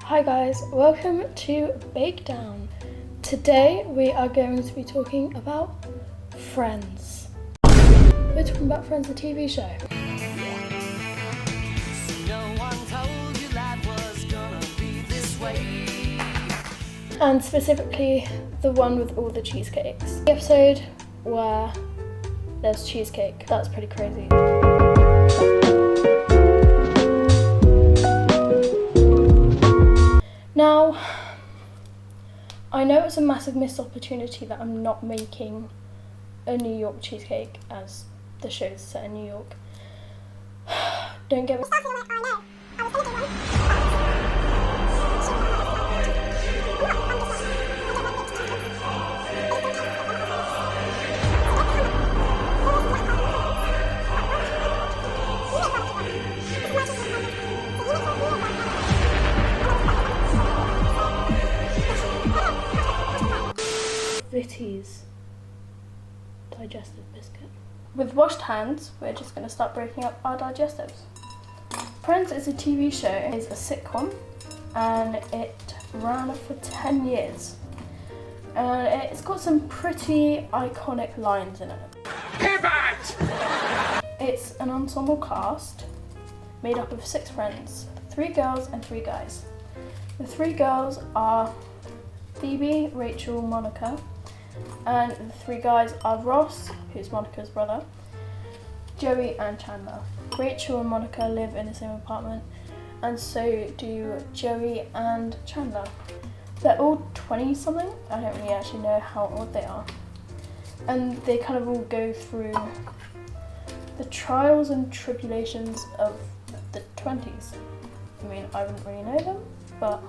Hi guys, welcome to Bake Down. Today we are going to be talking about Friends. We're talking about Friends, the TV show. And specifically the one with all the cheesecakes. The episode where there's cheesecake. That's pretty crazy. Now, I know it's a massive missed opportunity that I'm not making a New York cheesecake as the show's set in New York. Don't get me. Vitty's digestive biscuit. With washed hands, we're just going to start breaking up our digestives. Friends is a TV show, it's a sitcom, and it ran for 10 years. And it's got some pretty iconic lines in it. Pivot! It's an ensemble cast made up of 6 friends, 3 girls and 3 guys. The 3 girls are Phoebe, Rachel, Monica, and the 3 guys are Ross, who's Monica's brother, Joey and Chandler. Rachel and Monica live in the same apartment, and so do Joey and Chandler. They're all 20 something, I don't really actually know how old they are. And they kind of all go through the trials and tribulations of the 20s. I mean, I wouldn't really know them, but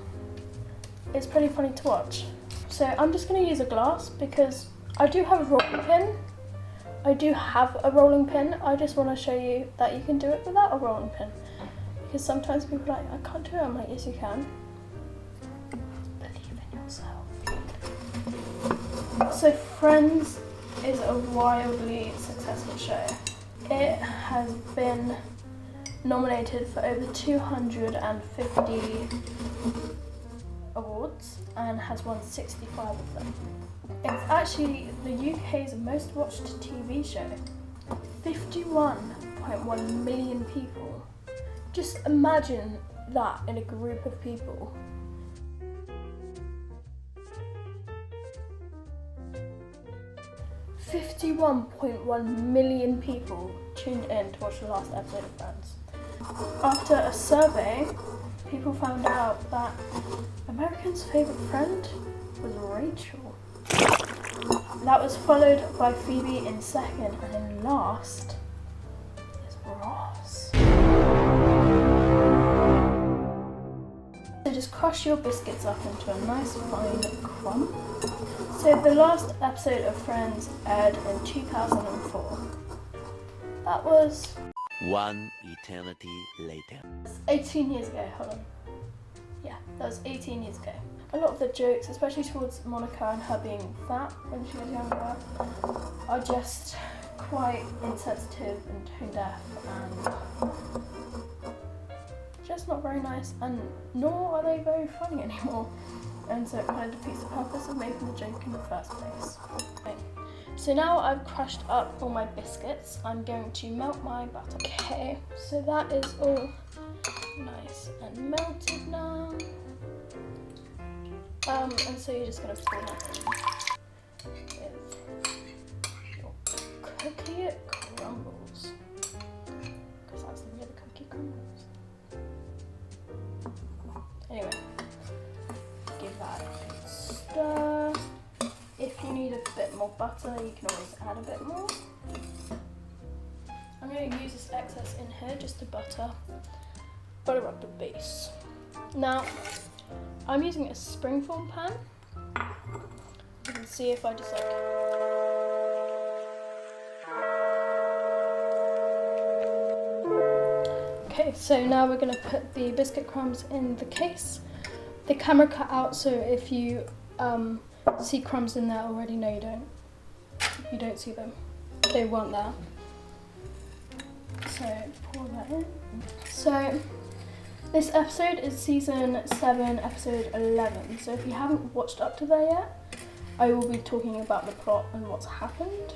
it's pretty funny to watch. So I'm just going to use a glass because I do have a rolling pin. I just want to show you that you can do it without a rolling pin. Because sometimes people are like, I can't do it. I'm like, yes you can. Believe in yourself. So Friends is a wildly successful show. It has been nominated for over 250 awards and has won 65 of them. It's actually the UK's most watched TV show. 51.1 million people. Just imagine that in a group of people. $51.1 million people tuned in to watch the last episode of Friends. After a survey, people found out that Americans' favourite friend was Rachel. That was followed by Phoebe in second, and in last is Ross. So just crush your biscuits up into a nice fine crumb. So the last episode of Friends aired in 2004. That was... One eternity later. 18 years ago, hold on. Yeah, that was 18 years ago. A lot of the jokes, especially towards Monica and her being fat when she was younger, are just quite insensitive and tone deaf and just not very nice, and nor are they very funny anymore. And so it kind of defeats the purpose of making the joke in the first place. Okay. So now I've crushed up all my biscuits, I'm going to melt my butter. Okay, so that is all nice and melted now. And so you're just going to pour that in with your cookie crumbles. Because that's the way the cookie crumbles. Anyway, give that a good stir. If you need a bit more butter, you can always add a bit more. I'm going to use this excess in here just to butter up the base. Now, I'm using a springform pan. You can see if I just like... Okay, so now we're going to put the biscuit crumbs in the case. The camera cut out, so if you see crumbs in there already, no you don't. You don't see them. They weren't there. So pour that in. So This episode is season 7, episode 11. So if you haven't watched up to there yet, I will be talking about the plot and what's happened.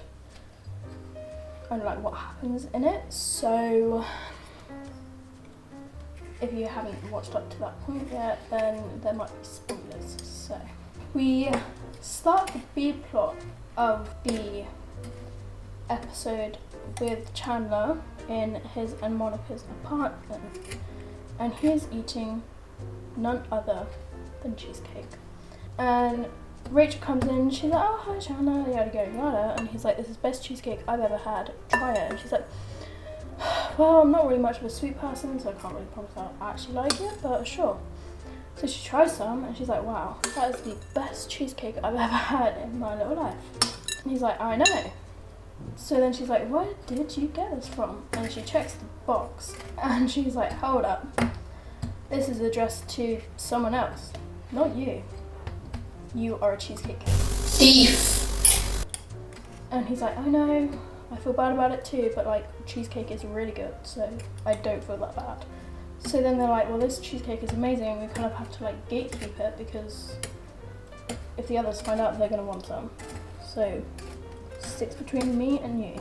And like what happens in it. So if you haven't watched up to that point yet, then there might be spoilers. So we start the B plot of the episode with Chandler in his and Monica's apartment, and he's eating none other than cheesecake. And Rachel comes in and she's like, oh hi Chandler, yada yada yada, and he's like, this is the best cheesecake I've ever had, try it. And she's like, well, I'm not really much of a sweet person, so I can't really promise I'll actually like it, but sure. So she tries some and she's like, wow, that is the best cheesecake I've ever had in my little life. And he's like, I know. So then she's like, where did you get this from? And she checks the box and she's like, hold up. This is addressed to someone else, not you. You are a cheesecake thief. And he's like, I know, I feel bad about it too, but like cheesecake is really good, so I don't feel that bad. So then they're like, well, this cheesecake is amazing, we kind of have to like gatekeep it because if the others find out, they're gonna want some. So sticks between me and you.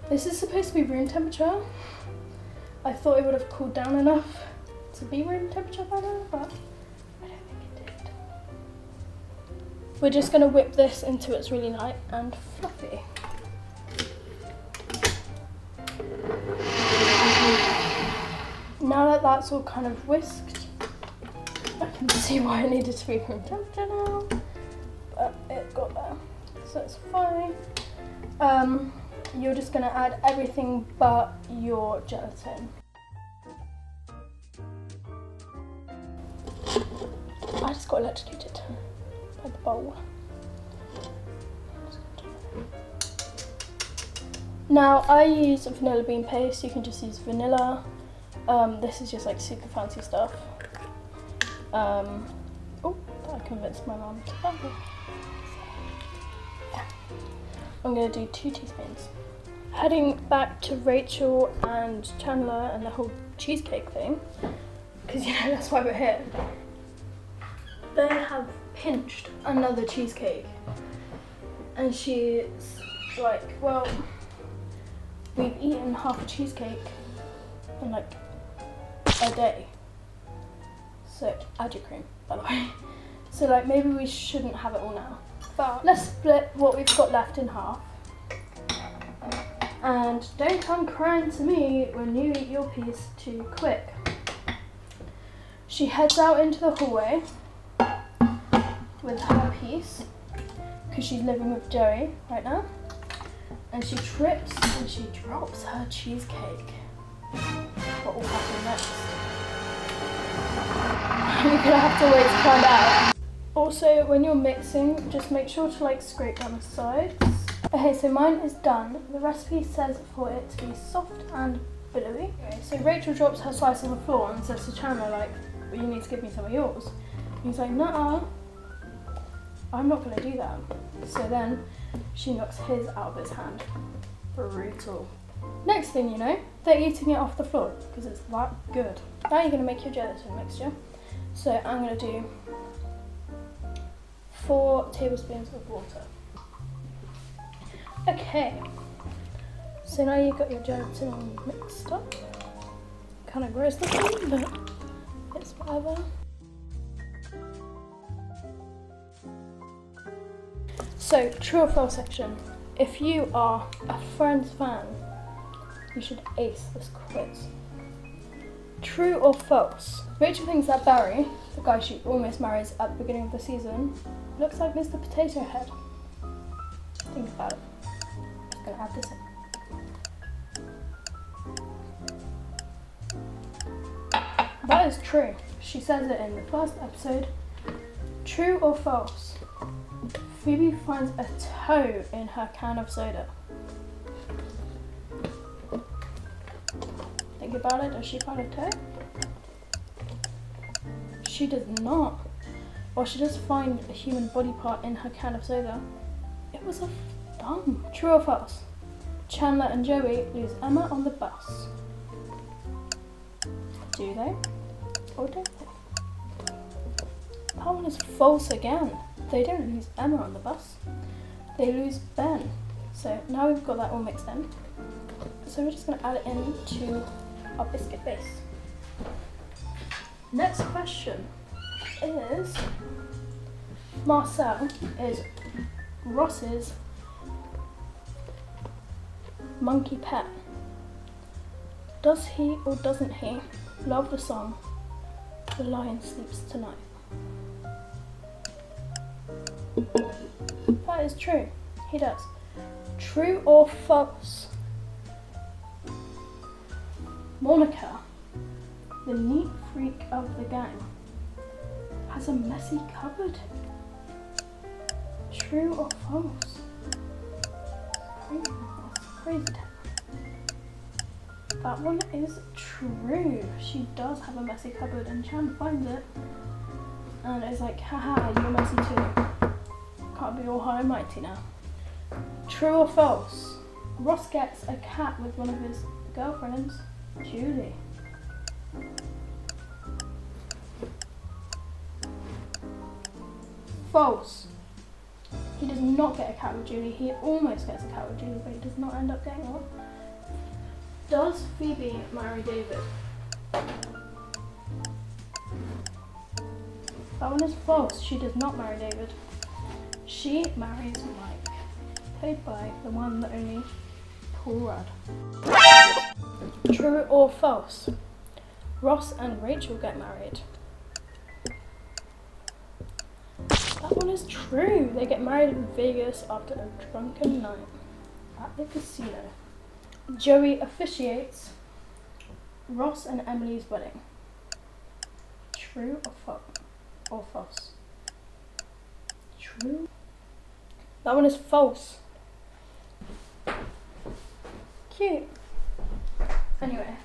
This is supposed to be room temperature. I thought it would have cooled down enough to be room temperature by now, but I don't think it did. We're just gonna whip this until it's really light and fluffy. Now that that's all kind of whisked, I can see why it needed to be room temperature now, but it got there, so it's fine. You're just gonna add everything but your gelatin. I just got electrocuted by the bowl. Now I use vanilla bean paste, you can just use vanilla. This is just like super fancy stuff. Oh, I convinced my mum to buy it. Yeah. I'm gonna do 2 teaspoons. Heading back to Rachel and Chandler and the whole cheesecake thing, because you know that's why we're here. They have pinched another cheesecake, and she's like, well, we've eaten half a cheesecake in like a day. So add your cream, by the way. So like maybe we shouldn't have it all now. But let's split what we've got left in half. And don't come crying to me when you eat your piece too quick. She heads out into the hallway with her piece, because she's living with Joey right now. And she trips and she drops her cheesecake. What will happen next? You're gonna have to wait to find out. Also, when you're mixing, just make sure to like scrape down the sides. Okay, so mine is done. The recipe says for it to be soft and billowy. Okay, so Rachel drops her slice on the floor and says to Chandler, like, well, you need to give me some of yours. And he's like, nuh-uh, I'm not gonna do that. So then she knocks his out of his hand. Brutal. Next thing you know, they're eating it off the floor because it's that good. Now you're gonna make your gelatin mixture. So I'm gonna do 4 tablespoons of water. Okay, so now you've got your gelatin mixed up. Kind of gross looking, but it's whatever. So, true or false section. If you are a Friends fan, you should ace this quiz. True or false? Rachel thinks that Barry, the guy she almost marries at the beginning of the season, looks like Mr. Potato Head. Think about it. I'm gonna add this in. That is true. She says it in the first episode. True or false? Phoebe finds a toe in her can of soda. Think about it, does she find a toe? She does not. Well, she does find a human body part in her can of soda. It was a thumb. True or false? Chandler and Joey lose Emma on the bus. Do they? Or don't they? That one is false again. They don't lose Emma on the bus. They lose Ben. So now we've got that all mixed in. So we're just going to add it into our biscuit base. Next question is, Marcel is Ross's monkey pet. Does he or doesn't he love the song "The Lion Sleeps Tonight"? That is true. He does. True or false? Monica, the neat freak of the gang, has a messy cupboard. True or false? Crazy town. That one is true. She does have a messy cupboard, and Chan finds it and is like, haha, you're messy too. Can't be all high and mighty now. True or false? Ross gets a cat with one of his girlfriends, Julie. False. He does not get a cat with Julie. He almost gets a cat with Julie, but he does not end up getting one. Does Phoebe marry David? That one is false. She does not marry David. She marries Mike, played by the one, the only Paul Rudd. True or false? Ross and Rachel get married. That one is true. They get married in Vegas after a drunken night at the casino. Joey officiates Ross and Emily's wedding. True or false? True. That one is false. Cute. Anyway,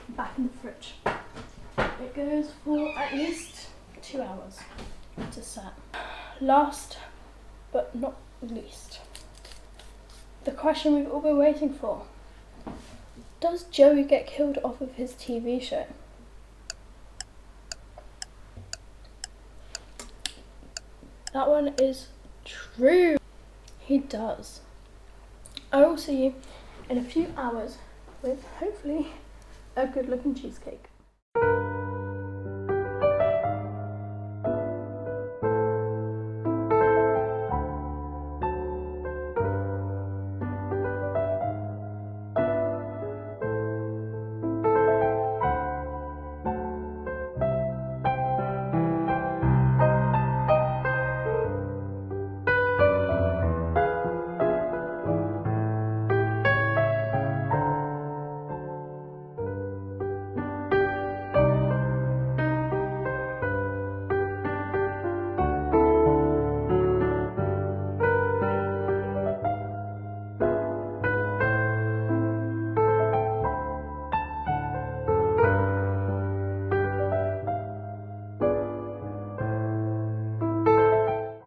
back in the fridge. It goes for at least 2 hours to set. Last but not least, the question we've all been waiting for. Does Joey get killed off of his TV show? That one is true. He does. I will see you in a few hours with hopefully a good looking cheesecake.